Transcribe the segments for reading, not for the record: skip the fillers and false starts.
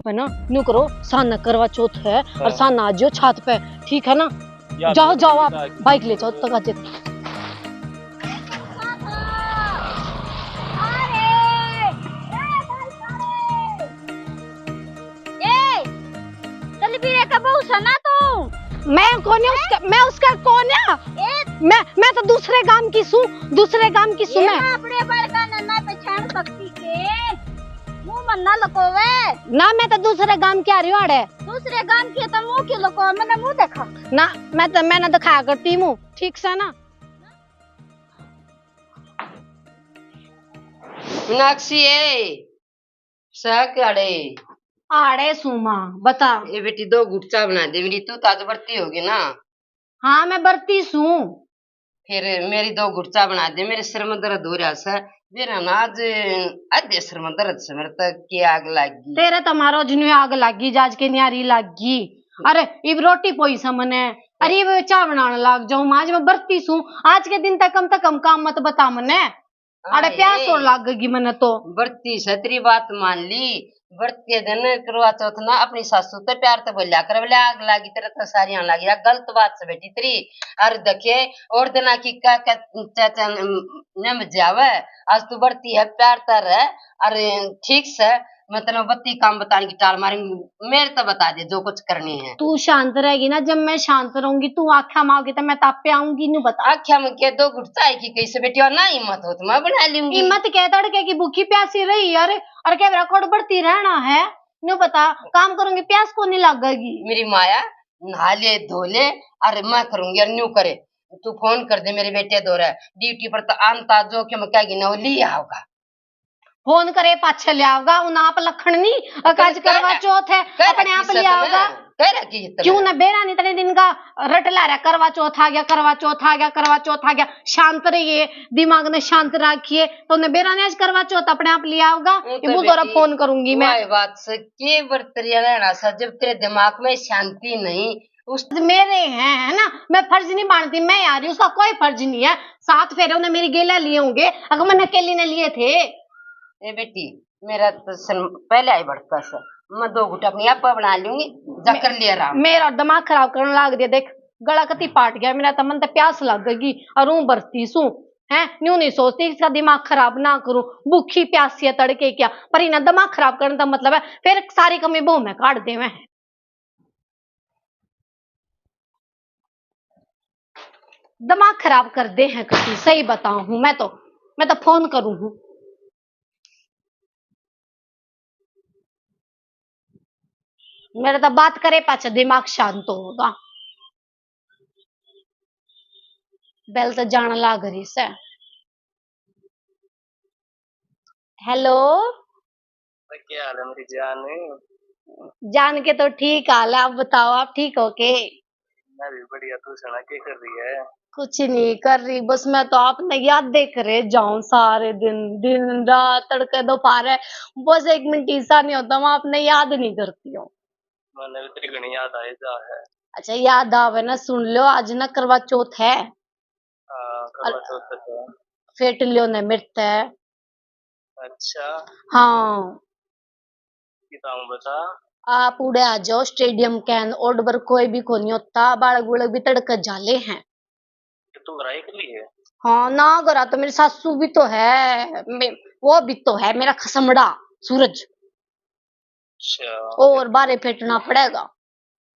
है ना, न्यू करो, साना करवा चौथ है और साना आ जाओ छत पे, ठीक है ना। जाओ जाओ आप बाइक ले जाओ तक आज। मैं कौन है उसका, मैं उसका कौन है? मैं तो दूसरे गांव की सू, दूसरे गांव की सू। मैं अपने बड़का नन्ना पहचान सकती के मुंह मन ना लकोवे ना, मैं तो दूसरे गांव की आ रही हूँ। अड़े दूसरे गांव के तो मुंह क्यों लको, मैंने मुंह देखा ना, मैं ना दिखाया करती हूँ, ठीक से ना। मीनाक्षी अड़े आड़े सुमा बता। ये बेटी दो घुट चाय बना दे मेरी, तू ताज बरती होगी ना। हाँ मैं बरती सू। फिर मेरी दो घुट चाय बना दे, मेरे सिर में दर्द हो रहा है मेरा ना, आज आधे सिर में दर्द से मेरे तक की आग लगी। तेरे तुम्हारो जिन्हें आग लगी, जाज के न्यारी लगी। अरे इब रोटी पोई समने, अरे ये चाय बनाने लग जाऊं, आज मैं बरती सू। आज के दिन तक कम काम मत बता मने। अरे प्यास और लग गई मैंने तो। बरती सतरी बात मान ली, बरते दिन करवा चौथ ना अपनी सासू तो प्यार तो बोलिया कर, बोले आग लागी तेरे तो सारियां लागी, गलत बात से बेटी तेरी। अरे देखे और दिना की का चाचा न मजावे, आज तू बरती है प्यार तर है। अरे ठीक से मैं तेरे बत्ती काम बताने की टाल मारूंगी, मेरे तो बता दे जो कुछ करनी है। तू शांत रहेगी ना, जब मैं शांत रहूंगी तू आख्या माओगी तो मैं ताप पे आऊंगी। नु बता आख्या में के दो गुटता है कि कैसे बेटी, और ना हिम्मत हो तो मैं बना लूंगी। हिम्मत कह तड़के की भूखी प्यासी रही यार, और क्या मेरा खोड़ बढ़ती रहना है। नु बता, काम करूंगी प्यास को नहीं लगेगी। मेरी माया नहा ले धो ले, अरे मैं करूंगी और न्यू करे। तू फोन कर दे मेरे बेटे दो रहा ड्यूटी पर तो आनता जो कि मैं क्या गिना वो लिया होगा। फोन करे पाछे ले आओगा, उन आप लखन नहीं काज करवा चौथ है अपने आप ले आओगा। क्यों ना बेरा नहीं इतने दिन का रट ला रहा, करवा चौथ आ गया, करवा चौथ आ गया, करवा चौथ आ गया। शांत रहिए, दिमाग ने शांत रखिए, तो ने बेरा ने आज करवा चौथ अपने आप ले आओगा। ये वो तोरा फोन करूंगी मैं। बात से के बर्तरिया रहना सर, जब तेरे दिमाग में शांति नहीं। उस मेरे हैं है ना, मैं फर्ज नहीं मानती, मैं आ रही हूँ, उसका कोई फर्ज नहीं है। 7 फेरे उन्हें मेरी गेला लिए होंगे, अगर मैंने अकेली ने लिए थे। ए बेटी मेरा तो पहले आई बढ़ता सर, मैं दो घुट अपनी आप बना लूंगी, जाकर लिया रहा। मेरा दिमाग खराब करने लग दिया, देख गला कति पाट गया मेरा, तो मन तो प्यास लग गई और हूं बरती सू है। न्यू नहीं सोचती इसका दिमाग खराब ना करूं, भूखी प्यासी है तड़के क्या, पर इन्हें दिमाग खराब करने का मतलब है फिर सारी कमी बहु में काट दे। मैं दिमाग खराब कर दे हैं कभी, सही बताऊं हूं मैं तो फोन करूं हूं। मेरा तो बात करे पाछे दिमाग शांत होगा। बेल तो जान लाग रही से। हेलो क्या हाल है मेरी जान? जान के तो ठीक हाल है, आप बताओ आप ठीक हो के? मैं भी बढ़िया, तू सुना क्या कर रही है? कुछ नहीं कर रही, बस मैं तो आपने याद देख रहे जाऊं सारे दिन, दिन रात तड़के दोपहर, बस 1 मिनट ऐसा नहीं होता मैं आपने याद नहीं करती हूँ। मैंने भी तेरी घनी याद आई जा है। अच्छा याद आवे ना, सुन लो आज ना करवा चौथ है। करवा चौथ तक है। फेट लियो ने मृत है। अच्छा हाँ बताऊं बता। आप उड़े आ जाओ स्टेडियम कैन, और बर कोई भी को नहीं होता, बालक बुलक भी तड़के जाले हैं। तू घराई के लिए? हाँ ना गरा तो मेरी सासू भी तो है, वो भी तो है मेरा खसमड़ा सूरज। अच्छा और बारे फेटना पड़ेगा।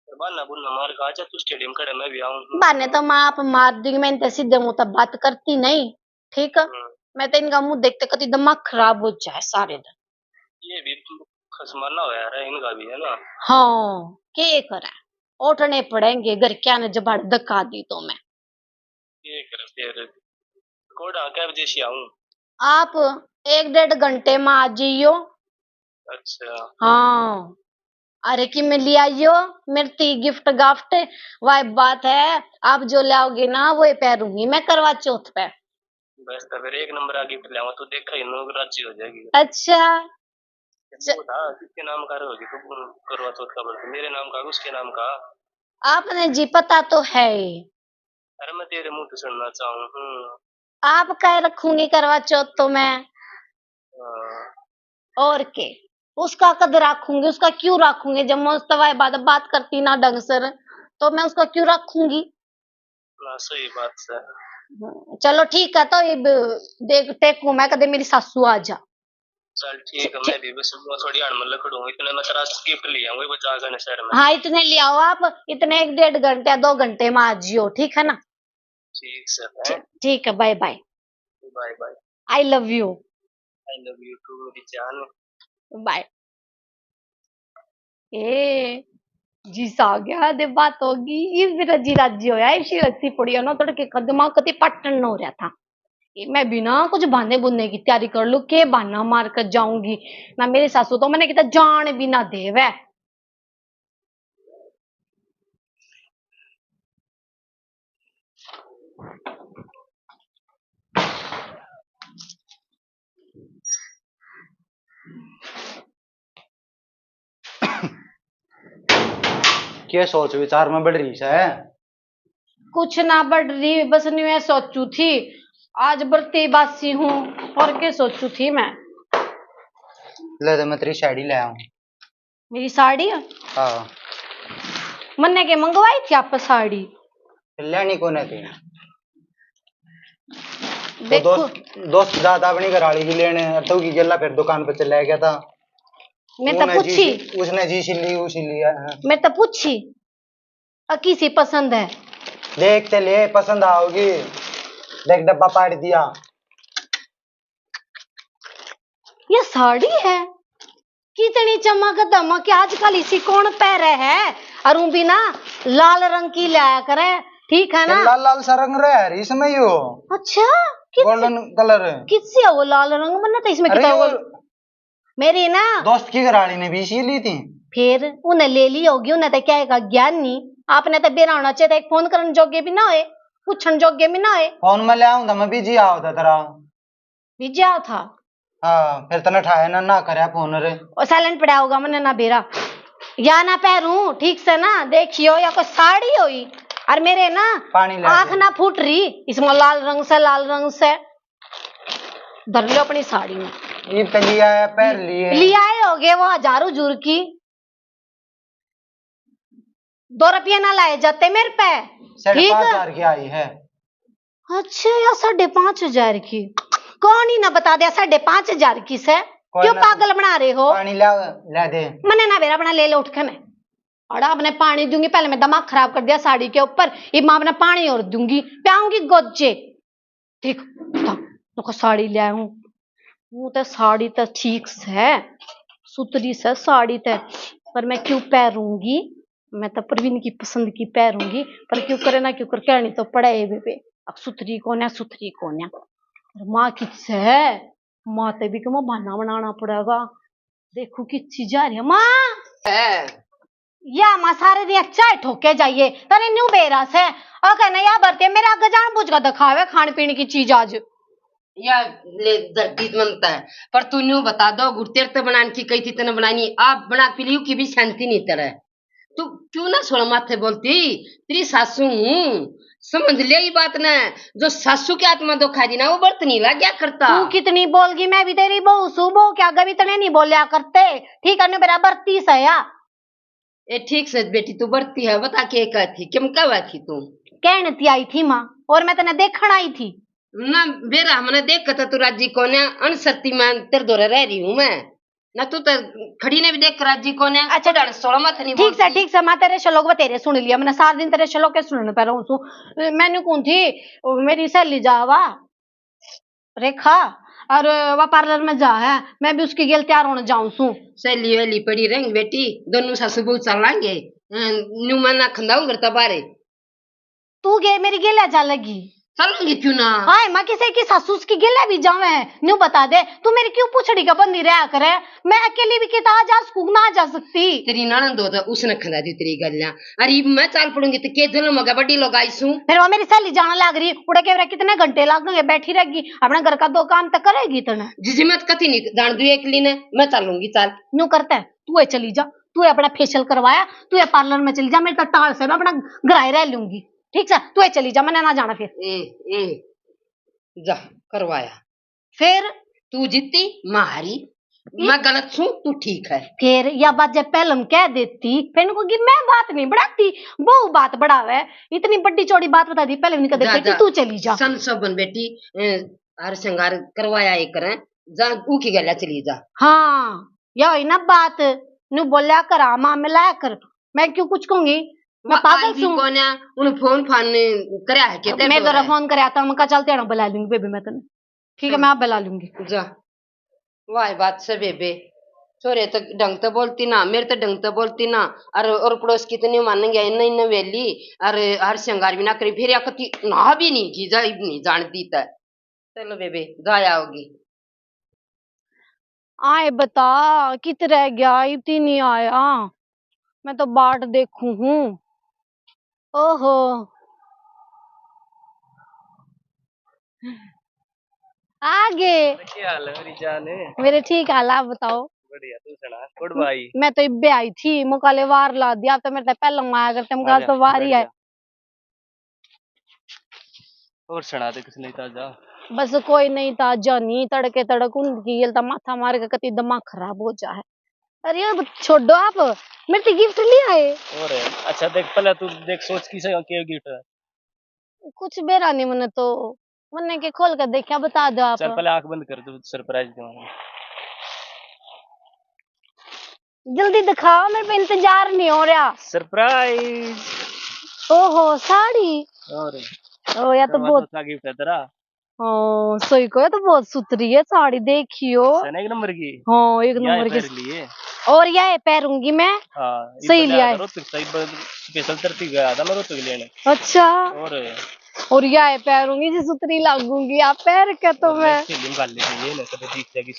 बाना बुना मार का आजा, तू स्टेडियम खड़े मैं भी आऊं। बाने तो मैं आप मार दी, मैं इनसे सीधे मुंह तक बात करती नहीं, ठीक है। मैं तो इनका मुंह देखते कभी दिमाग खराब हो जाए सारे दिन। ये भी खसमाना हो यार इनका भी है ना। हाँ क्या करे, उठने पड़ेंगे घर क्या ने जबाड़ धक्का दी तो मैं। ये कर फिर कोड़ा क्या बजे से आऊं? आप 1-1.5 घंटे में आ जाइयो। अच्छा हाँ अरे कि मैं ले आइयो, मेरी गिफ्ट गाफ्ट वह बात है, आप जो लाओगे ना वो पहनूंगी मैं करवा चौथ पे। बस तो फिर एक नंबर आगे पे लाऊंगा, तू देखा ही नो राजी हो जाएगी। अच्छा वो था किसके नाम का रहोगी तू? करवा चौथ का बर्तन मेरे नाम का उसके नाम का? आपने जी पता तो है। अरे मैं तेरे मुंह से सुनना चाहूँ। आप कह रखूंगी करवा चौथ तो मैं, और के उसका कद रखूंगी, उसका क्यों रखूंगी? जब मुस्तफा बात करती ना ढंग से तो मैं उसका क्यों रखूंगी? ना सही बात है। चलो ठीक है, तो ये देख टेकू मैं कदे मेरी सासू आ जा। चल ठीक है, मैं भी बस थोड़ी अनमन लखड़ूंगी, इतने मैं तेरा गिफ्ट ले आऊंगी वो जाकर शहर में। हाँ इतने ले आओ आप, इतने 1-1.5 घंटे 2 घंटे में आ जियो, ठीक है ना? ठीक सर। ठीक है, bye bye. Bye bye. I love you. I love you too मेरी जान। बाय। ए जिस आ गया दे बात होगी, ये मेरा जी राज्य होया इसी रस्सी पड़ी है ना तड़के का दिमाग कति पटन हो रहा था। ये मैं बिना कुछ बहाने बुनने की तैयारी कर लू के बहाना मार कर जाऊंगी ना, मेरी सासू तो मैंने कहता जान भी ना दे वै। क्या सोच विचार में बढ़ रही है? कुछ ना बढ़ रही, बस मैं सोचू थी आज बरती बासी हूँ, और क्या सोचू थी मैं। ले दे मैं तेरी साड़ी ले आऊं। मेरी साड़ी? हाँ मन्ने के मंगवाई थी आप साड़ी? लेनी कौन है थी? तो देखो दोस्त ज्यादा अपनी घराली की लेने तो की गेला फिर दुकान पे चला गया था। मैं तो पूछी, उसने जी सिली वो सिली है। मैं तो पूछी अकी सी पसंद है? देख चले पसंद आओगी, देख डब्बा पाड़ दिया। ये साड़ी है कितनी चमक दमक, आजकल इसी कौन पहरे है? और भी ना लाल रंग की लाया करे, ठीक है ना? लाल लाल सा रंग रहा है इसमें यो। अच्छा गोल्डन कलर किससे है वो लाल रंग? मैंने तो इसमें कितना वो मेरी ना दोस्त की घराली ने भी इसी ली थी। फिर उन्हें ले ली होगी, उन्हें तो क्या है ज्ञान नहीं। आपने तो बेरा होना चाहिए, एक फोन करने जोगे भी ना होए, पूछन जोगे भी ना होए। फोन में ले आऊंगा मैं बिजी आओ था तेरा। बिजी आओ था? हाँ फिर तने ठाया ना करे फोन रे, और साइलेंट पड़ा होगा मैंने ना बेरा या ना पैरूं ठीक से ना देखियो, या कोई साड़ी हुई और मेरे ना पानी ले आंख ना फूट रही इसमें लाल रंग से धर लो अपनी साड़ी में। ये तो लिया है पैर लिया होगे वो 1000 हुजूर की, 2 रुपये ना लाए जाते मेरे पे, ठीक है? 5,500 की आई है। अच्छा या 5,500 की? कौन ही ना बता दिया 5,500 की से? क्यों पागल बना रहे हो? पानी ला दे। मैंने ना बेरा बना ले लो उठ के मैं, और अपने पानी दूंगी, पहले मैं दिमाग खराब कर दिया साड़ी के ऊपर, ये मां अपना पानी और दूंगी प्याऊंगी गोजे, ठीक? तो साड़ी ले आऊं, वो तो साड़ी तो ठीक है सुतरी से साड़ी तो, पर मैं क्यों पहनूंगी? मैं तो प्रवीण की पसंद की पहनूंगी, पर क्यों करे ना क्यों कर कहनी तो पड़े बेबे। अब सुथरी कौन है? माँ किस है? माँ ते भी क्यों बहाना बनाना पड़ेगा। देखो किस जा रही है माँ या माँ सारे दिन चाय ठोके जाइए तने न्यू बेरा से और कहना या बरते मेरे आगे जान बुझ का दिखावे खाने पीने की चीज आज या ले धरती बनता है, पर तू न्यू बता दो गुड़तेर तो बनाने की कही थी तने बनानी, आप बना पी की भी शांति नहीं तरह। तू क्यों ना सोना माथे बोलती, तेरी सासू हूँ समझ ले ये बात ना, जो सासू की आत्मा दुखा दी ना वो बर्त नहीं लग गया करता। तू कितनी बोलगी, मैं भी तेरी बहू सू, बहू क्या कभी तने नहीं बोलिया करते, ठीक है? मेरा बरती से या ए ठीक से बेटी तू बरती है, बता के क्या थी, क्यों कब आई थी तू? कहती आई थी माँ, और मैं तने देखण आई थी ना बेरा मैंने देख कर तू राजी कौन है, अनसरती मैं तेरे दौरे रह रही हूँ मैं ना, तू तो खड़ी ने भी देख कर राजी कौन है। अच्छा डर सोड़ा मत नहीं ठीक से मैं तेरे श्लोक तेरे सुन लिया, मैंने 7 दिन तेरे श्लोक के सुनने पे रहूं सू। मैंने कौन थी मेरी सहेली जावा रेखा और वह पार्लर में जा है, मैं भी उसकी गेल तैयार होने जाऊं सू। सहेली वेली पड़ी रहेंगे बेटी, दोनों सासू बहू चलाएंगे न्यू मना खंदाऊं करता बारे। तू गे मेरी गेला जा लगी चलूंगी क्यों ना? हाय माँ किसी की सासू की गेला भी जावे है, न्यू बता दे तू मेरी क्यों पूछड़ी का बंदी रहा करे? मैं अकेली भी किता जा सकूं ना जा सकती? तेरी ननद हो तो उसने खंदा दी तेरी गल्ला, अरे मैं चाल पड़ूंगी तो के जन्म होगा बड़ी लोग आईसू। फिर वो मेरी सहेली जाने लग रही उड़ा के कितने घंटे लगेंगे, बैठी रहेगी अपने घर का 2 काम तो करेगी तना जिसे मैं कति नहीं जान दू एक ली ने, मैं चलूंगी चाल न्यू करता है तू चली जा, तू अपना फेशियल करवाया, तू पार्लर में चली जा, मेरे तो टाल से मैं अपना गराए रह लूंगी, ठीक है? तू चली जा, मैंने ना जाना फिर। जा करवाया फिर तू जीती मारी, मैं गलत छू तू ठीक है। फिर या बात जब पहले हम कह देती फिर को कि मैं बात नहीं बढ़ाती वो बात बढ़ावे। इतनी बड़ी चौड़ी बात बता दी पहले नहीं कह देती तू चली जा। सन सबन बेटी हर श्रृंगार करवाया एक करें जा ऊखी गला चली जा। हाँ या ना बात नु बोलिया करा मामला कर मैं क्यों कुछ कहूंगी मैं पागल भी कौन है उन फोन करया है के मैं जरा फोन करया था मैं चलते ना बुला लूंगी बेबी मैं तने ठीक है मैं आप बुला लूंगी जा। वाह बात से बेबे छोरे तो ढंग तो बोलती ना मेरे तो ढंग तो बोलती ना और पड़ोस की तो नहीं मानेंगे इन वेली अरे हर श्रृंगार भी ना करी फिर या कति ना भी नहीं की जा नहीं जानती था। चलो बेबे जाया होगी। आए बता कित रह गया इतनी नहीं आया मैं तो बाट देखूं हूँ। ओहो आगे क्या हाल है मेरी जान? मेरे ठीक हाल आप बताओ। बढ़िया तू सुना गुड बाई। मैं तो इब्बे आई थी मुकाले वार ला दिया तो मेरे पहले आया करते मुकाल तो वार ही है। और सुना दे किस नहीं ताजा? बस कोई नहीं था जानी तड़के तड़क उनकी ये माथा मार के कति दिमाग खराब हो जाए। अरे यार छोड़ो आप मेरे तो गिफ्ट ले आए। और अच्छा देख पहले तू देख सोच की से क्या गिफ्ट है। कुछ बेरा नहीं मने तो मने के खोल कर देखा बता दो आप। चल पहले आंख बंद कर दो सरप्राइज दूंगा। जल्दी दिखाओ मेरे पे इंतजार नहीं हो रहा। सरप्राइज। ओहो साड़ी और ओ या तो बहुत अच्छा गिफ्ट है तेरा। ओ सही को तो बहुत सुथरी है साड़ी देखियो। एक नंबर की। हाँ एक नंबर की लिए और यह पहनूंगी मैं। हाँ सही लिया है। स्पेशल तरती गया था मैं रोहतक लेने। अच्छा और यह पहनूंगी जी सुथरी लगूंगी आप पहन के तो मैं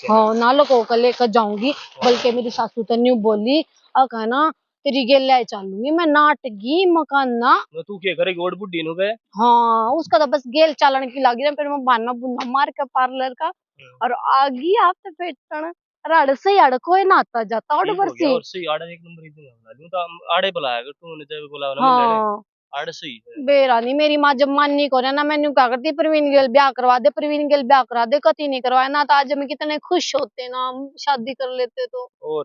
हाँ ना लोगों को लेकर जाऊंगी। बल्कि मेरी सासू तो न्यू बोली कहना तेरी गेल ले चलूंगी मैं नाटगी मकान ना तू क्या करेगी ओड बुड्ढी नु बे। हाँ उसका तो बस गेल चालन की लगी ना फिर मैं बहाना बुना मार के पार्लर का और आगी आप तो पेटन अड़ से अड़ कोई नाता जाता और बरसी और सही आड़े एक नंबर इतने यूं तो आड़े बुलाया कर तूने जब बुलावा ना हाँ आड़े सही है। बेरानी मेरी माँ जब माननी को ना मैंने क्या करती प्रवीण गिल ब्याह करवा दे प्रवीण गिल ब्याह करा दे कती नहीं करवाया ना तो आज हम कितने खुश होते ना हम शादी कर लेते तो और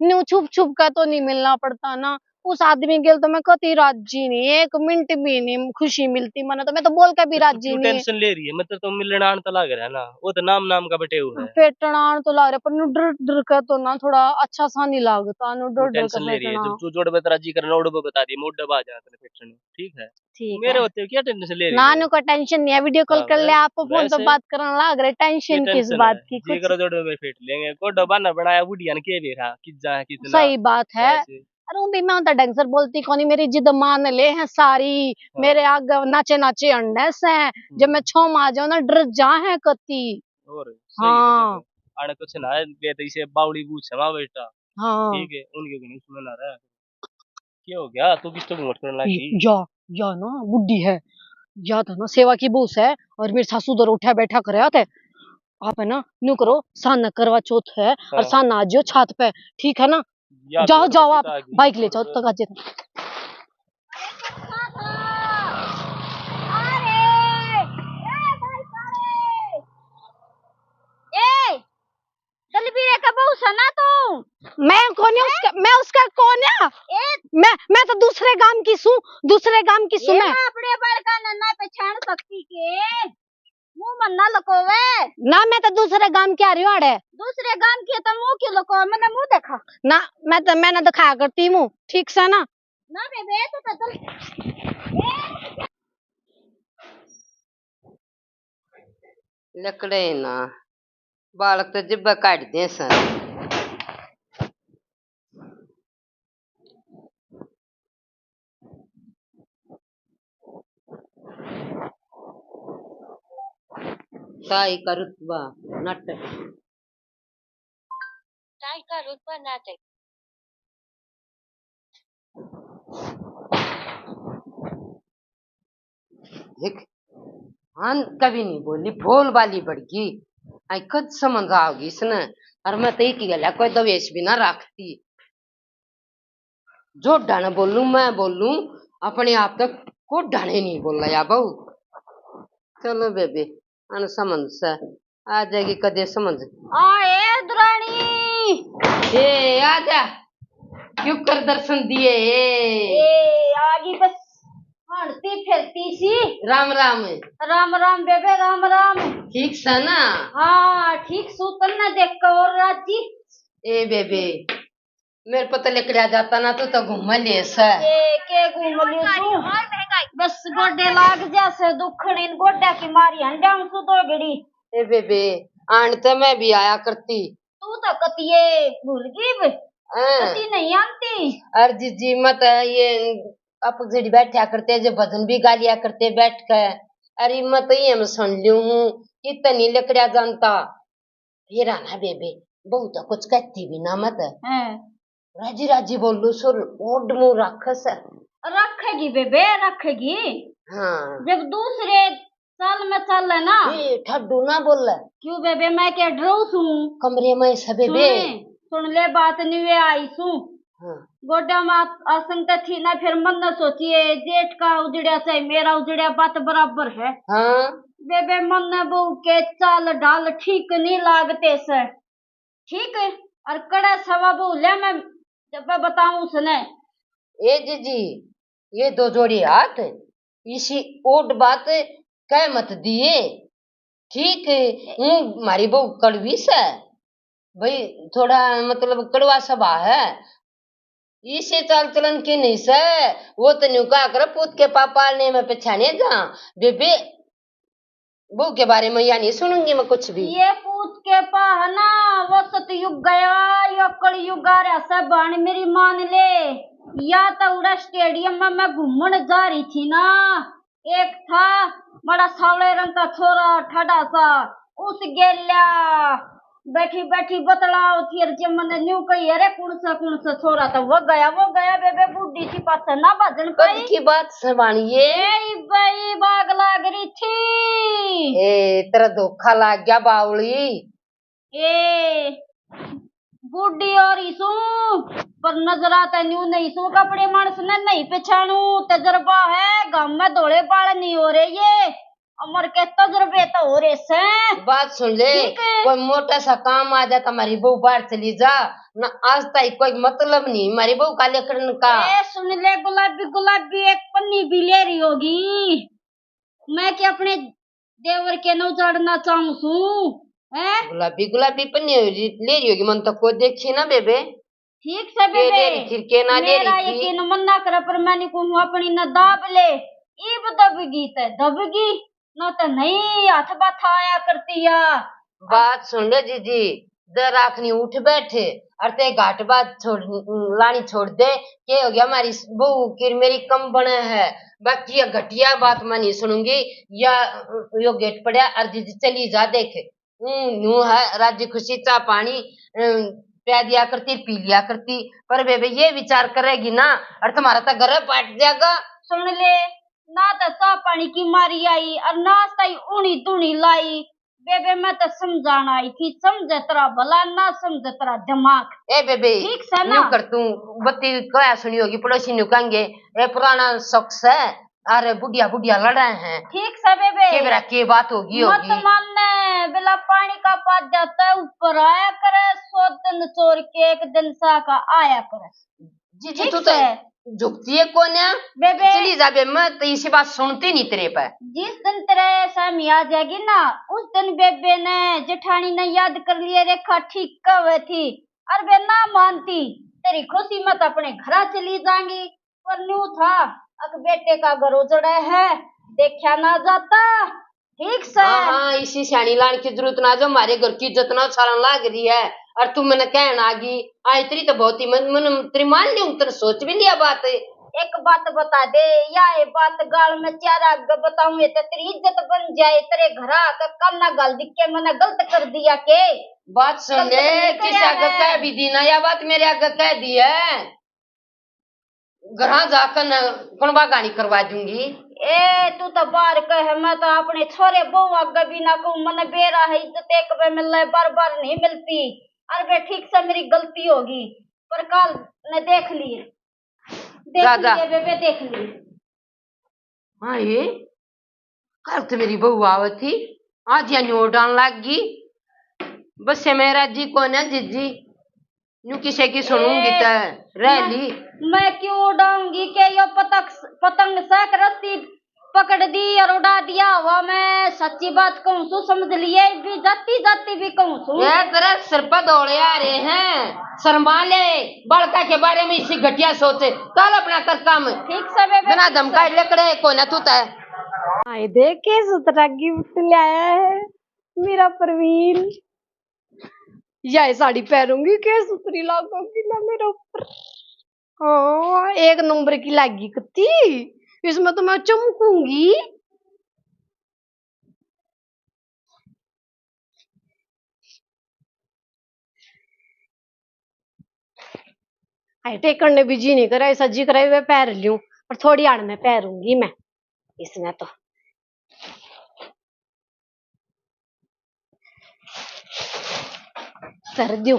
न्यू छुप छुप का तो नहीं मिलना पड़ता ना उस आदमी के तो मैं कती राजी नहीं एक मिनट भी नहीं खुशी मिलती मना तो मैं तो बोल के भी राजी नहीं। टेंशन ले रही है मतलब तो मिलना आन तो लग रहा है ना वो तो नाम नाम का बटे हुआ है पेटनान तो लग रहा पर डर डर का तो ना थोड़ा अच्छा सा नहीं लगता नु डर डर टेंशन ले रही है जब तू जोड़ बता राजी करना ओड बता दी मोड दबा जा तेरे पेट ठीक है ठीक मेरे होते क्या टेंशन ले रही है नानू का टेंशन नहीं है वीडियो कॉल कर ले आप फोन तो बात करने लग रहे टेंशन किस बात की ये करो जोड़ में फेट लेंगे को डब्बा ना बनाया बुढ़िया ने के देखा कितना कितना सही बात है। अरे भी मैं तो ढंग से बोलती कोनी मेरी जिद मान ले हैं सारी मेरे आग नाचे नाचे अंडे से जब मैं छो आ जाऊं ना डर जा है कती और हाँ आने कुछ ना ले तो इसे बावड़ी बूछ है बेटा हाँ ठीक है उनके नहीं सुन आ रहा क्या हो गया तू किस तो घूमट करने लगी या ना बुड्ढी है या था ना सेवा की बूस है और मेरे सासू दर उठा बैठा कर थे आप है ना न्यू करो सान करवा चौथ है और सान आ जाओ छत पे ठीक है ना जाओ जाओ आप बाइक ले जाओ तक आज मैं कौन है उसका मैं उसका कौन है मैं तो दूसरे गांव की सू मैं अपने बाल का नन्ना पहचान सकती के मुंह मन्ना लकोवे ना मैं तो दूसरे गांव की आ रही हूँ दूसरे गांव की तो मुंह क्यों लको मैंने मुंह देखा ना मैंने दिखाया करती हूँ ठीक से ना बेबे तो लकड़े ना बालक तो जिब्बा काट दे सर ताई का रुतबा नाटक देख हाँ कभी नहीं बोली भोल वाली बड़की आई कद समझ आओगी इसने और मैं तो एक ही गला कोई दवेश भी ना रखती जो डाने बोलूं मैं बोलूं अपने आप तक को डाने नहीं बोल रहा बहू। चलो बेबे अन समझ से आ जाएगी कदे समझ आए दुरानी ए आजा, क्यों कर दर्शन दिए ए आगी बस हंसती फिरती सी। राम राम। राम राम बेबे, राम राम। ठीक सा ना? हाँ ठीक सूतन न देख कर और राजी। ए बेबे, मेरे पता लेकर जाता ना तो घूम ले सा। ए के घूम लियो तू, बस गोडे लाग जैसे दुखड़ी गोड्या की मारी हंडाम सु तो गड़ी। ए बेबे, आन तो मैं भी आया करती। तू तो कतिये भूल गई, कती नहीं आती। अरे जीजी मत ये आप जड़ी बैठा करते जो भजन भी गा लिया करते बैठ कर। अरे मत ये मैं सुन लियो हूँ कितनी लकड़िया जानता। फिर आना बेबे, बहुत कुछ कहती भी ना मत। राजी राजी बोलो सुर ओड मुंह राखस। रखेगी बेबे रखेगी। हाँ जब दूसरे साल में चल है ना। ठड्डू ना बोल। क्यों बेबे, मैं क्या डरू सू कमरे में सब बेबे सुन ले बात नहीं वे आई सू। हाँ। गोड्या मात असंत थी ना, फिर मन न सोचिए जेठ का उजड़िया चाहे मेरा उजड़िया बात बराबर है। हाँ बेबे मन न बहू के चाल ढाल ठीक नहीं लागते से। ठीक है और कड़ा सवा बोले मैं जब मैं बताऊं उसने। ए जीजी, ये दो जोड़ी हाथ इसी ओट बात कह मत दिए। ठीक है मारी बहू कड़वी से भाई, थोड़ा मतलब कड़वा सभा है, इसे चाल चलन की नहीं से। वो तो न्यू का कर पूत के पापा ने मैं पहचाने जा बेबे, बहू के बारे में या नहीं सुनूंगी मैं कुछ भी। ये पूत के पा है ना, वो सतयुग गया यो कलयुग आ रहा सब बाण मेरी मान ले। या तो उड़ा स्टेडियम में मैं घूमने जा रही थी ना, एक था बड़ा सावले रंग का छोरा ठड़ा सा, उस गेल्या बैठी बैठी बतलाओ थी जब मैंने न्यू कही अरे कौन सा छोरा था, वो गया बेबे बुढ़ी सी पास ना भजन पाई की बात संभालिए। भाई बाग लाग रही थी। ए तेरा धोखा लग गया बावली। ए बुढ़ी और इसू पर नजर आता न्यू नहीं सू, कपड़े मानस ने नहीं पहचानू, तजर्बा है गांव में धोले बाल नहीं हो रहे, ये अमर के तजर्बे तो हो रहे से। बात सुन ले, कोई मोटा सा काम आ जाता हमारी बहू बाहर चली जा ना, आज तक कोई मतलब नहीं हमारी बहू का लेकर का। सुन ले गुलाबी गुलाबी एक पन्नी भी ले रही होगी, मैं क्या अपने देवर के नौ चढ़ना चाहूँ सू है। गुलाबी गुलाबी पन्नी ले रही होगी, मन तो को देखी ना बेबे। ठीक से बेबे, मेरा यकीन मन ना करे पर मैंने कहूँ अपनी न दाब ले, ईब दबगी ते दबगी न तो नहीं हाथ बात आया करती या। बात सुन ले जीजी, जर आखनी उठ बैठे और ते घाट बात छोड़ लानी छोड़ दे, के हो गया हमारी बहू की मेरी कम बने है, बाकी घटिया बात मैं नहीं सुनूंगी। या यो गेट पड़ा और जीजी चली जा देख यूं है राजी खुशी चाह पानी प्या दिया करती पी लिया करती, पर बेबे ये विचार करेगी ना और तुम्हारा तो घर पाट जाएगा। सुन ले ना तो चाह पानी की मारी आई और नाश्ता ही उनी दुनी लाई, बेबे मैं तो समझाना आई थी, समझे तेरा भला ना समझे तेरा दिमाग। ए बेबे ठीक से ना कर तू बत्ती क्या सुनी होगी पड़ोसी नु कहेंगे ए पुराना शख्स है, अरे बुढ़िया बुढ़िया लड़ रहे हैं। ठीक से बेबे के बात होगी मत मानने, बिला पानी का पात जाता है ऊपर आया करे, 100 दिन चोर के एक दिन सा का आया करे। जी तू तो झुकती है कौन है बेबे, चली जा बे, मैं तो इसी बात सुनती नहीं तेरे पे। जिस दिन तेरे सामी आ जाएगी ना उस दिन बेबे ने जेठानी ने याद कर लिया रेखा ठीक कब थी, और बे ना मानती तेरी खुशी मत अपने घर चली जाएंगी, पर न्यू था अब बेटे का घर उजड़ा है देखा ना जाता। ठीक से हाँ इसी सियानी लाने की जरूरत ना, जो हमारे घर की इज्जत ना उछालन लाग रही है और तू मैंने कहना आगी आई तेरी तो बहुत ही मन तेरी मान ली तेरे सोच भी लिया बात। एक बात बता दे या ये बात गाल में चारा बताऊं तो तेरी इज्जत बन जाए, तेरे घर का काना गाल दिख के मैंने गलत कर दिया के। बात सुन ले, किसी आगे कह भी दी ना या बात मेरे आगे कह दी है, घर जाकर कौनबा गानी करवा दूंगी। ए तू तो बार कह, मैं तो अपने छोरे बहू आगे भी ना कहूँ, मन बेरा है इज्जत एक बार मिल रहा है बार बार नहीं मिलती। अरे ठीक से मेरी गलती होगी पर कल ने देख लिए बेबे देख लिए। हाँ ये कल तो मेरी बहू आवत थी आज या न्यू डाल लाग गई, बस से मेरा जी कौन है जीजी न्यू किसे की सुनूंगी तो रैली मैं क्यों उड़ाऊंगी के यो पतंग से रस्सी पकड़ दी और उड़ा दिया हवा में। सच्ची बात कहूँ सू समझ लिए भी जाती भी कहूँ सू। ये तेरे सिर पर दौड़े आ रहे हैं, शर्मा ले बड़का के बारे में इसी घटिया सोचे, कल अपना कर काम ठीक से बेबे बिना धमकाए लेकड़े को ना तू तय। आए देखे सुतरा गिफ्ट लाया है मेरा परवीन। यह साड़ी पहनूंगी के सुतरी लागोगी ना मेरे ऊपर। हाँ, एक नंबर की लागी कत्ती, इसमें तो मैं चमकूंगी। टेकन ने भी जी नहीं करा, ऐसा जी करे हुए पैर लूं, पर थोड़ी आड़ में पैरूंगी मैं इसमें तो। कर दूं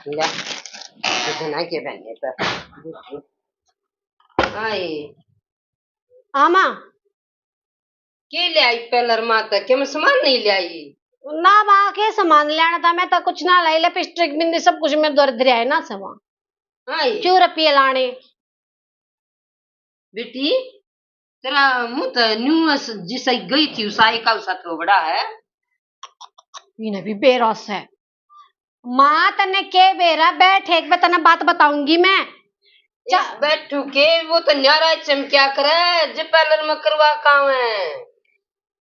ले इतना के बने तो आई आमा के ले आई पेलर माता के मैं सामान नहीं ले आई ना बा के सामान लेना था, मैं तो कुछ ना लाई, लिपस्टिक बिंदी सब कुछ में दर्द रहा है ना सवा। आई क्यों रुपये लाने बेटी तेरा मुंह तो न्यू जिस गई थी उस आई का उसा तो बड़ा है। इन्हें भी बेरस है माँ, तने के बेरा बैठ एक बार तना बात बताऊंगी मैं। बैठू के वो तो न्यारा चमक्या करे जो पार्लर में करवा काम है।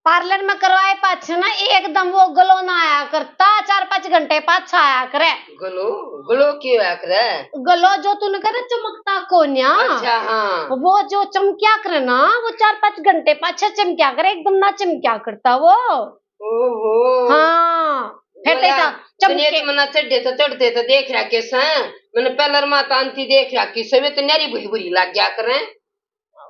पार्लर में करवाए पाछे ना एकदम वो गलो ना आया करता, 4-5 घंटे पाछा आया करे। गलो गलो क्यों आया करे? गलो जो तूने करे चमकता कोन्या। अच्छा हाँ वो जो चमक्या करे ना वो 4-5 घंटे पाछे चमक्या करे, एकदम ना चमक्या करता वो। ओहो हाँ फिर चमके मना चढ़े तो चढ़ते तो देख रहा के मैंने पहलर माता अंती देख रहा कि सभी तो न्यारी बुरी बुरी लग गया करे।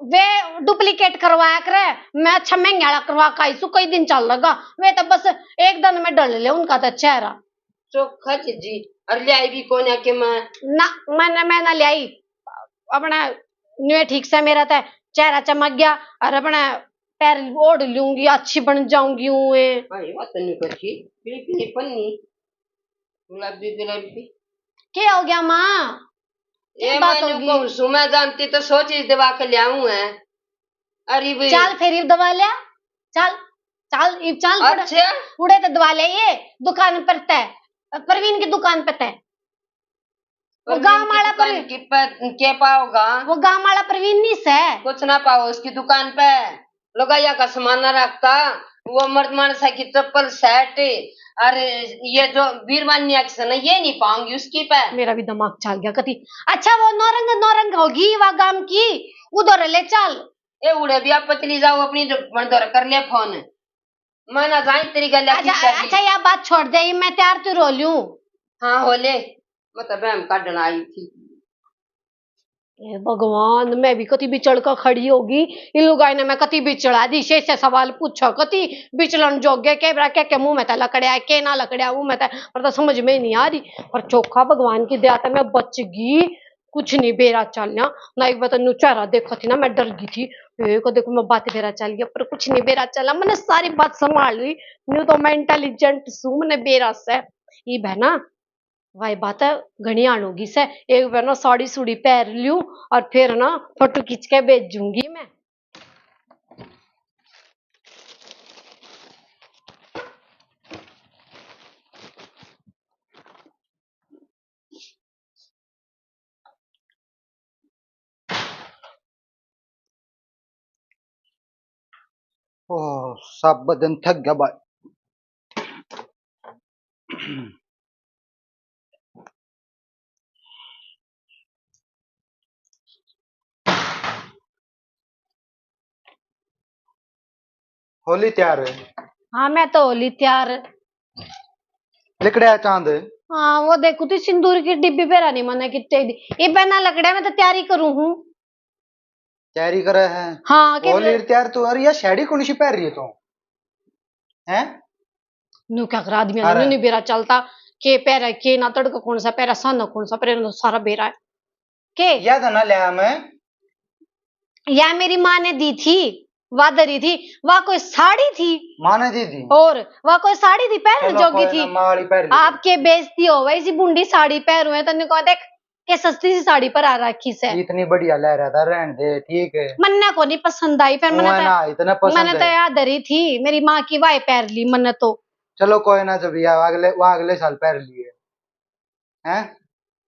वे डुप्लीकेट करवाया करे, मैं अच्छा महंगा करवा का कई दिन चल लगा, वे तो बस एक दिन में डल ले उनका तो चेहरा चोखा जी। और ले आई भी कौन है के मैं ना ले आई अपना न्यू ठीक से, मेरा तो चेहरा चमक गया और अपना पैर ओढ़ लूंगी, अच्छी बन जाऊंगी। गुलाबी क्या हो गया माँ? ये बात होगी मैं जानती तो सोच दवा के ले आऊं है। अरे भाई चल फिर दवा ले, चल चल चल अच्छा उड़े तो दवा ले, ये दुकान पर तय परवीन की दुकान पर तय वो गाँव वाला के पाओगा, वो गाँव वाला परवीन नहीं से कुछ ना पाओ उसकी दुकान पे लोगाया का सामान ना रखता, वो मर्द मानसा की चप्पल सेट और ये जो वीरवानी एक्शन है ये नहीं पाऊंगी उसकी पे। मेरा भी दिमाग चल गया कति। अच्छा वो नौरंग होगी वह गांव की, उधर ले चल। ए उड़े भी आप पतली जाओ अपनी बंदर कर ले फोन, मैं ना जाए तेरी गल। अच्छा यह बात छोड़ दे, मैं तैयार तो रो लूं। हाँ हो ले मतलब हम काटना आई थी। भगवान मैं भी कति भी चढ़कर खड़ी होगी, इन लुगाई ने मैं कति भी चढ़ा दी, से सवाल पूछो कति बिचलन जोगे के बरा के मुंह में लकड़िया के ना लकड़िया मुंह में पर तो समझ में नहीं आ रही। पर चोखा भगवान की दया मैं बच गई, कुछ नहीं बेरा चलना ना। एक बार चेहरा देखा थी ना मैं डर गई थी, को देखो मैं बात बेरा चल गया पर कुछ नहीं बेरा चला, मैंने सारी बात संभाल ली। न्यू तो मैं इंटेलिजेंट सू, मैंने बेरा से ये बहना वही बात है घनी आनोगी से एक बार ना साड़ी सूड़ी पहन लूं और फिर ना फोटो खींच के भेजूंगी मैं। ओह सब बदन थक गया भाई। होली तैयार है? हाँ मैं तो होली तैयार। लिकड़िया चांद? हाँ वो देखो तो सिंदूर की डिब्बी पे रानी मना कितने ये पहना लकड़िया में तो तैयारी करूँ हूँ। तैयारी करे है? हाँ होली तैयार तो अरे यार साड़ी कौन सी पहन रही है तू? हैं? न्यू क्या करा आदमी नहीं बेरा चलता के पैरा के ना तड़का कौन सा पैरा सन कौन सा पैरा सारा बेरा है के याद है ना लिया मैं? या मेरी माँ ने दी थी वह दरी थी, वह कोई साड़ी थी, माने दी थी। और वह कोई साड़ी थी पहन चलो जोगी कोई थी। ना, माड़ी पहन ली। आपके बेइज्जती हो वैसी बुंडी साड़ी पहन हुए, तने कहा देख के सस्ती सी साड़ी पर आ रखी से। इतनी बढ़िया लह रहा था, रहने दे, ठीक है। मन्ने को नहीं पसंद आई, पर वो है ना, इतना पसंद मैंने तो है। याद दरी थी, मेरी माँ की वाई पैर ली मन्ने तो। चलो कोई ना, जब अगले साल पहन लिए हैं।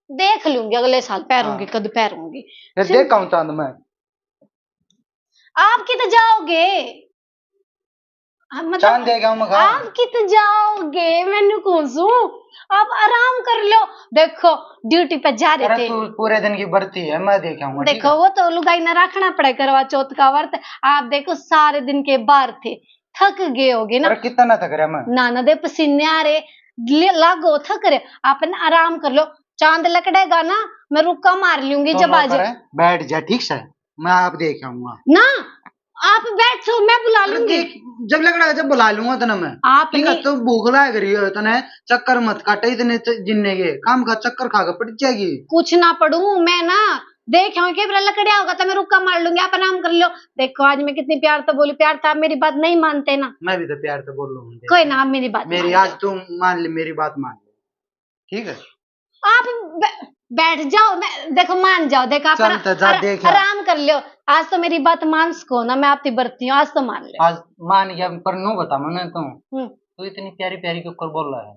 देख लूंगी अगले साल पहनूंगी, हाँ। कद पहनूंगी। फिर देख कौन चांद में। आप कित जाओगे? मतलब चांद देगा मैं खा। आप कित जाओगे, मैंने कौन सू, आप आराम कर लो। देखो ड्यूटी पे जा रहे अरे थे, तू पूरे दिन की भर्ती है, मैं देखाऊंगा। ठीक देखो वो तो लुगाई न रखना पड़े करवा चौथ का व्रत। आप देखो सारे दिन के बाहर थे, थक गए होगे है? ना, अरे कितना थक रहा मैं। नाना दे पसीने आ रहे, लागो थक रहे, आप ना आराम कर लो। चांद लकड़ेगा ना, मैं रुक्का मार लूंगी तो जब आ नौकर जाओ है, बैठ जा, ठीक से, मैं आप देख आऊंगा। ना। आप बैठो, मैं बुला अरे लूंगी। देख, जब लगड़ा जब बुला लूंगा तना मैं। आप ठीक है, नहीं- तो भूख लाग रही है तने, चक्कर मत काटे इतने जिन्ने के काम का चक्कर खा के पड़ जाएगी। कुछ ना पढ़ू मैं ना, देख के लकड़िया होगा तो मैं रुक्का मार लूंगी, आप आराम कर लो। देखो आज मैं कितनी प्यार तो बोली, प्यार था, आप मेरी बात नहीं मानते ना। मैं भी तो प्यार से बोल रहा हूँ। कोई ना, आप मेरी बात मेरी मान आज तू मान ले, मेरी बात मान ले, ठीक है। लो। आप बैठ जाओ, मैं देखो मान जाओ, देखो आप चल तो जा, देख यार। आराम कर लो। आज तो मेरी बात मान सको ना, मैं आपकी बरती हूँ, आज तो मान ले। आज मान गया, पर नो बता मैंने हम्म। तू इतनी प्यारी प्यारी के ऊपर बोल रहा है।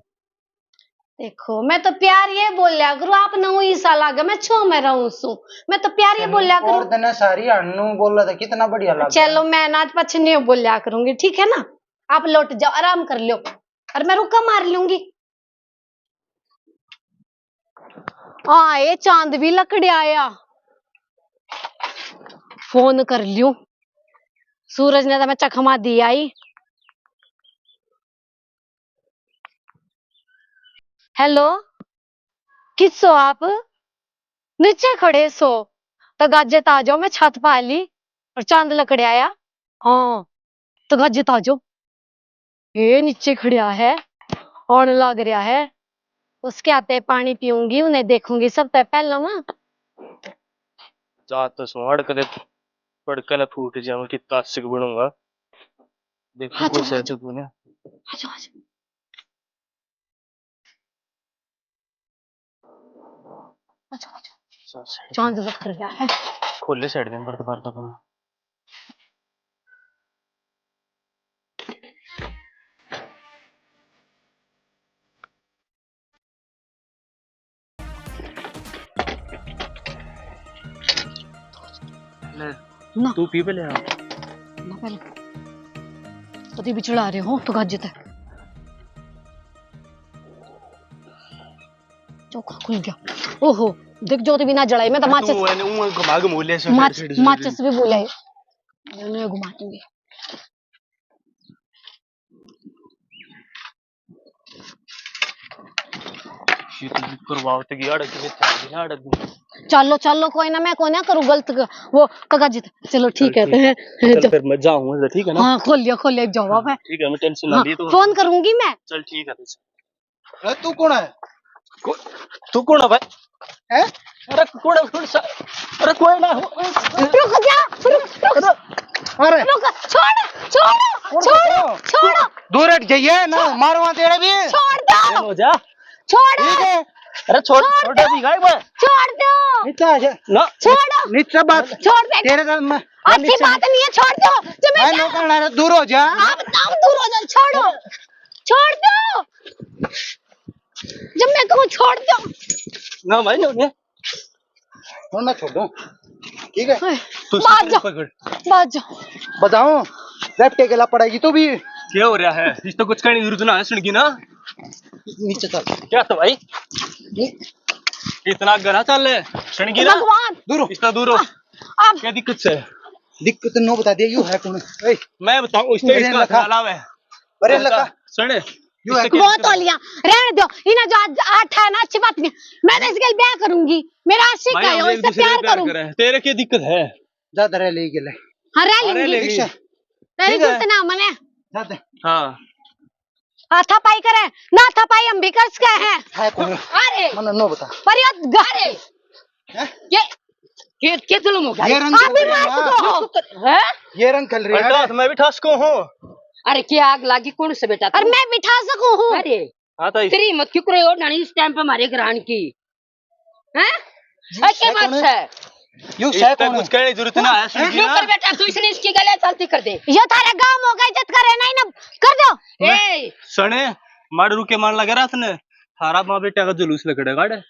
देखो मैं तो प्यार ये बोलिया करूँ, आप नौ ही साल आगे मैं छो में रहूं सू, मैं तो प्यार ये बोलिया और करूँ। दिन सारी अनु बोल रहा था, कितना बढ़िया लगा। चलो मैं ना आज पछ नहीं बोलिया करूंगी, ठीक है ना। आप लौट जाओ, आराम कर लो, और मैं रुक्का मार लूंगी। हाँ ये चांद भी लकड़ी आया, फोन कर लियो। सूरज ने तो मैं चखमा दिया ही। हेलो, किस सो आप? नीचे खड़े सो तो गाजे आ जाओ, मैं छत पा ली और चांद लकड़े आया। हाँ तो गाजे आ जाओ, ये नीचे खड़िया है और लग रहा है, उसके आते पानी पीऊंगी, उन्हें देखूंगी सब तय पहला ना। जा तो सुहाड़ करे पड़कर न फूट जाऊं, कितना आशिक बनूंगा। देखो आजो, कुछ है जो तूने। आजो आजो। आजो आजो, चांद लग रहा है। खोले साइड में बढ़ते बढ़ते तुम। ना तू पी पे ले आ। ना पहले पति भी चढ़ा रहे हो तो गाजे तक चौका खुल गया। ओहो देख ज्योति भी ना जलाई, मैं तो माचिस घुमा के मूल्य से माचिस भी बोला है, मैं घुमा दूंगी। करवाओ तो गया अड़क में ना अड़क। चलो चलो कोई ना, मैं कोई ना करूँ गलत वो कगाजित। चलो ठीक है चल फिर मैं जाऊंगा, ठीक है ना। हाँ खोल लिया जवाब है। ठीक है, मैं टेंशन ना हाँ, ली तो फोन करूंगी मैं। चल ठीक है। अरे तू कौन है? तू कौन है भाई? हैं? अरे कौन है? अरे कोई ना हो। रुक जा, रुक अरे छोड़ो दूर हट जाइए ना, मारवा तेरे भी। छोड़ दो, हो जा। छोड़ो, ठीक है, अरे छोड़ दे भी गाय मैं। छोड़ दो, नीचा ना छोड़ो, नीचा बात छोड़ दे। तेरे साथ मैं अच्छी बात नहीं है, छोड़ दो। जब मैं नो करना है, दूर हो जा। आप दूर हो जाओ, छोड़ दो, जब मैं कहूँ छोड़ दो। ना भाई ना मैं छोड़ दूं, ठीक है। तू बाज पकड़। जाओ। बताऊं लेफ्ट के गला पड़ेगी तो भी। क्या हो रहा है? इस तो कुछ कहने की जरूरत ना है, सुन की ना। नीचे चल, क्या तो भाई इतना गहरा चल है, सुन की ना। भगवान दूर हो। इतना दूर हो। आप क्या दिक्कत है? दिक्कत नो बता दिया, यू है कौन? ए मैं बताऊं, इससे अरे इसका लखा। अलावा है। अरे लखा, सुन यू है वो तो लिया, रहने दो। इन्हें जो आज आठ है ना, अच्छी बात नहीं, मैं तो इसके लिए ब्याह करूंगी, मेरा आशिक भाई है, हम वो एक इससे दूसरे प्यार को प्यार करूँ। करें, तेरे क्या दिक्कत है? ज्यादा रह ले गेले। हाँ रह अरे लूंगी, लेगी। ठीक है, तेरी ठीक है। जरूरत ना मने। जाते हाँ हाथा पाई करे ना, था पाई हम भी कर सके हैं। है कौन? अरे मन नो बता। पर ये हैं? ये के जुल्म हो ये गया रंग आप भी खेल रही मार है चुके ना? हो है? ये रंग खेल रही है हटा, मैं भी ठसको हूँ। अरे क्या आग लागी कौन से बेटा और तू? मैं बिठा सकूं हूँ। अरे आता इस तेरी मत क्यों करे और नानी इस टाइम पे हमारे ग्रहण की हैं? जी, ऐसे है कौन मत है? है यूं इस शय तक कौन है? कुछ कहने की जरूरत ना है, सुन क्यों कर बेटा तू इसने इसकी गले चलती कर दे ये थारे गांव होगा इज्जत करे नहीं ना कर दो। ए सने मार रुके मान लगे रात ने थारा माँ बेटा का जुलूस लगड़े गाड़े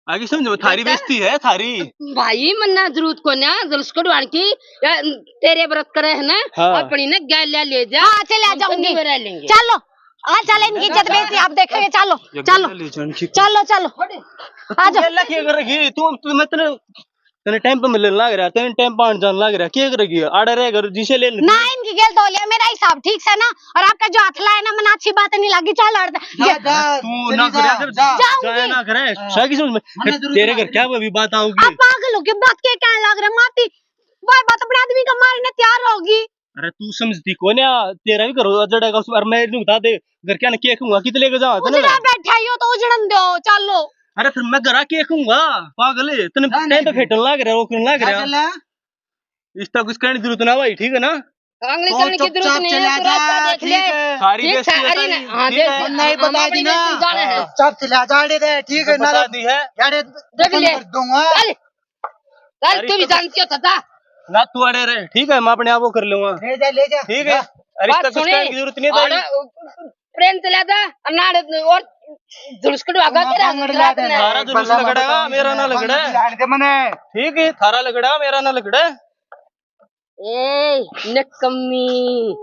आगे समझो, थारी बेटा। बेइज्जती है थारी। भाई मन्ना जरूरत को ना जुलूस कढ़वान की या तेरे व्रत करे है ना हाँ। अपनी ना गैल्या ले जा हाँ चले आ हम तो जाऊंगी। नहीं रह लेंगे चलो आ चले इनकी इज्जत बेइज्जती आप देखेंगे। चलो चलो चलो चलो आ जाओ। अल्लाह क्या कर रही तू मैं तेने टाइम पे मिलने लग रहा, तेने टाइम पे जान लग रहा, क्या करेगी आड़े रह कर जिसे ले ना इनकी गेल तो लिया मेरा हिसाब ठीक से ना। और आपका जो हाथ लाया ना मना अच्छी बात नहीं लगी। चल जा जा तू चली ना जा, करे जा। जाए ना करे शाकी समझ में हमें जरूरत तेरे ना घर क्या अभी बात आओगी। आप पागल हो के बात के क्या लग रहा माती वह बात अपने आदमी का मारने तैयार होगी। अरे तू समझती कौन है, तेरा भी करो जड़ेगा उस और मैं नहीं बता दे घर क्या ना केक दूंगा कितने लेके जाओ उजड़ा बैठा ही हो तो उजड़न दो। चलो अरे फिर मैं घर आके देखूंगा पागल है तने जा टाइम नहीं पे फेटन लग रहा है रोकने लग जा रहा चला इस तक कुछ कहने की जरूरत ना भाई, ठीक है ना। आंगली तो करने की जरूरत चुपचाप नहीं चला है तू जा, रास्ता देख ठीक ले है। सारी ठीक बेइज्जती है अरे बताई, ना हाँ ठीक देख है। नहीं हम बता अपनी दी ना बेइज्जती जाने हैं चुपचाप चला जाने दे ठीक है ना बता दी है यार देख ले कर दूंगा चल चल अरे तू भी इसका जानती हो था ना तू अड़े रहे, ठीक है मैं अपने आप वो कर लूंगा, ले जा ठीक है। अरे इस बात तक कुछ सुने कहने की जरूरत नहीं है और भाई। प्रेम चला था नाड़ और जुलूस कढ़वागा तेरा रात ने थारा जुलूस लगड़ेगा मेरा ना लगड़े, दे मने ठीक है थारा लगड़ा मेरा ना लगड़े। ए नकम्मी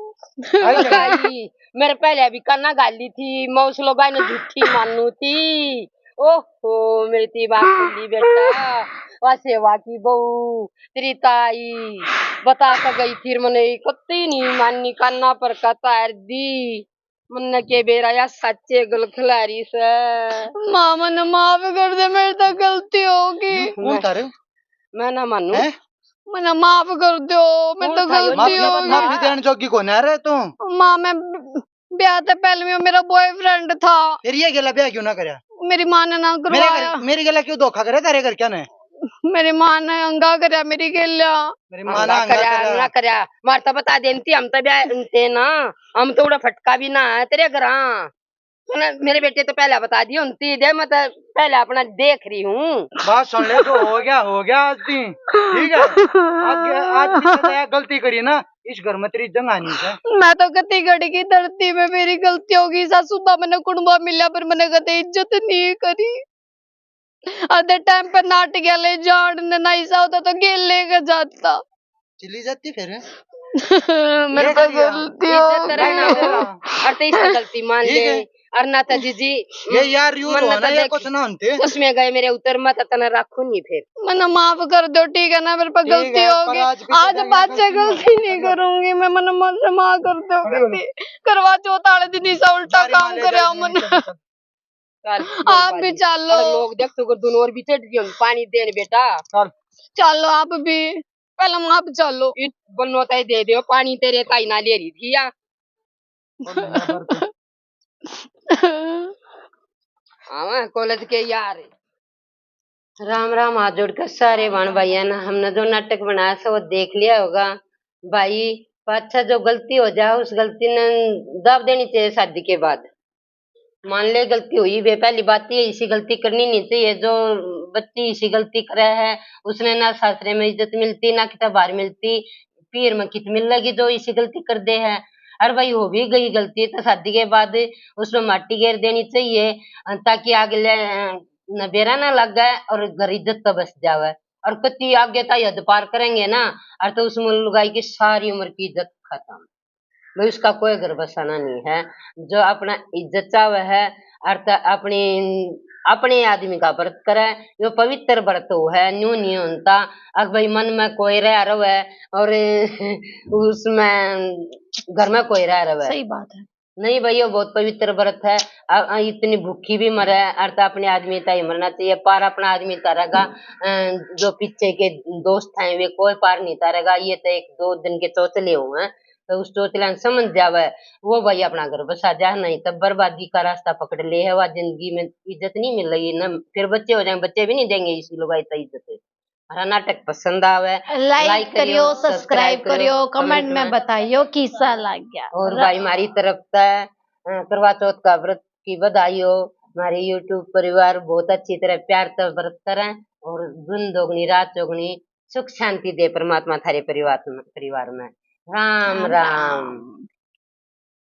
गाई मेरे पहले अभी करना गाली थी मौस लोग ने झूठी मानू थी। ओहो मेरी ती बात सुन ली बेटा वा सेवा की बहू तेरी ताई बता कर गई फिर मने कत्ती नहीं माननी करना पर कता दी मन के बेरा या सच्चे गुल खिलारी से मामा ने माफ कर दे मेरे तो गलती होगी। कौन था रे मैं ना मानू हैं मना माफ कर दो मेरे तो कौन था यो? गलती माफी- होगी। माफी देने जोगी कौन है रे तू माँ मैं ब्याह से पहले में मेरा बॉयफ्रेंड था। फिर ये गेला ब्याह क्यों ना करया मेरी माँ ने ना मेरे करवाया। घर मेरी गेला क्यों धोखा करे तेरे घर क्या ने मेरी माँ ने अंगा करया मेरी गेलिया। मेरी मां ना ना करया मार तो बता देती हम तो ब्याह ना हम तो उड़ा फटका भी ना है तेरे घर मेरे बेटे तो पहले बता दियो उनती दे मैं तो पहले अपना देख रही हूँ बात सुन ले जो हो गया आज दी ठीक है आज की सजा गलती करी ना इस घर में तेरी जंग आनी है। मैं तो कति घड़ी की धरती में मेरी गलती होगी। सासुदा मैंने कुंडवा मिला पर मैंने कदे इज्जत नहीं करी। आधे टाइम पे नाट गया ले जान ना ऐसा होता तो गेल लेकर जाता। चली जाती फिर मेरे को गलती हो इज्जत रहना हो और तो इसका गलती मान ठीक ले है। और ना तो जीजी ये यार यूं मन हो ना ना तो ये देख कुछ ना होते उसमें गए मेरे उतर मत तना रखू नहीं फिर मना माफ कर दो ठीक है ना मेरे पे ठीक गलती है, होगी। पर आज की आज सजा बाद से ये गलती गलती नहीं नहीं करूंगी मैं। मन मन से माफ कर दो गलती करवा चौथ वाले दिन ऐसा उल्टा काम करे मन। आप भी चलो और लोग देख तो दोनों और भी चढ़ गए पानी देने बेटा चलो आप भी पहले आप चलो। इत बनोता ही दे दो पानी तेरे ताई ना ले रही थी या हाँ कॉलेज के यार राम राम हाथ जोड़कर सारे बहन भैया ना हमने जो नाटक बनाया था वो देख लिया होगा भाई। अच्छा जो गलती हो जाए उस गलती ने दाब देनी चाहिए शादी के बाद। मान ले गलती हुई वे पहली बात ये इसी गलती करनी नहीं चाहिए। जो बच्ची इसी गलती करे है उसने ना सासरे में इज्जत मिलती ना कितना बाहर मिलती पीर में कित मिल लगी जो इसी गलती कर दे है। अरे भाई हो भी गई गलती तो शादी के बाद उसमें माटी घेर देनी चाहिए ताकि आगे नबेरा ना लग जाए और घर इज्जत तो बस जावे। और कति आगे तक हद पार करेंगे ना और तो उस लुगाई की सारी उम्र की इज्जत खत्म। भाई उसका कोई घर बसाना नहीं है। जो अपना इज्जत चावे है अर्थात अपनी अपने आदमी का व्रत करे यो पवित्र व्रत है न्यू नहीं होता। अब भाई मन में कोई रह रहा है और उसमें घर में कोई रह रहा है सही बात है। नहीं भाई वो बहुत पवित्र व्रत है। इतनी भूखी भी मरे अर्थात अपने आदमी तय मरना चाहिए पार अपना आदमी तारेगा। जो पीछे के दोस्त हैं वे कोई पार नहीं तारेगा। ये तो एक दो दिन के चौचले हुए हैं तो उस चौचला समझ जावे वो भाई अपना घर बसा जा नहीं तब बर्बादी का रास्ता पकड़ ले है। वह जिंदगी में इज्जत नहीं मिल रही ना फिर बच्चे हो जाए बच्चे भी नहीं देंगे इसी लोग इतना इज्जत है। हमारा नाटक पसंद आवे लाइक करियो, सब्सक्राइब करियो, कमेंट में बताइयो कैसा लग गया। और भाई हमारी तरफ से करवा चौथ का व्रत की बधाई हो। हमारे यूट्यूब परिवार बहुत अच्छी तरह प्यार से व्रत करें और दिन दोगुनी रात चौगुनी सुख शांति दे परमात्मा थारे परिवार में। राम राम।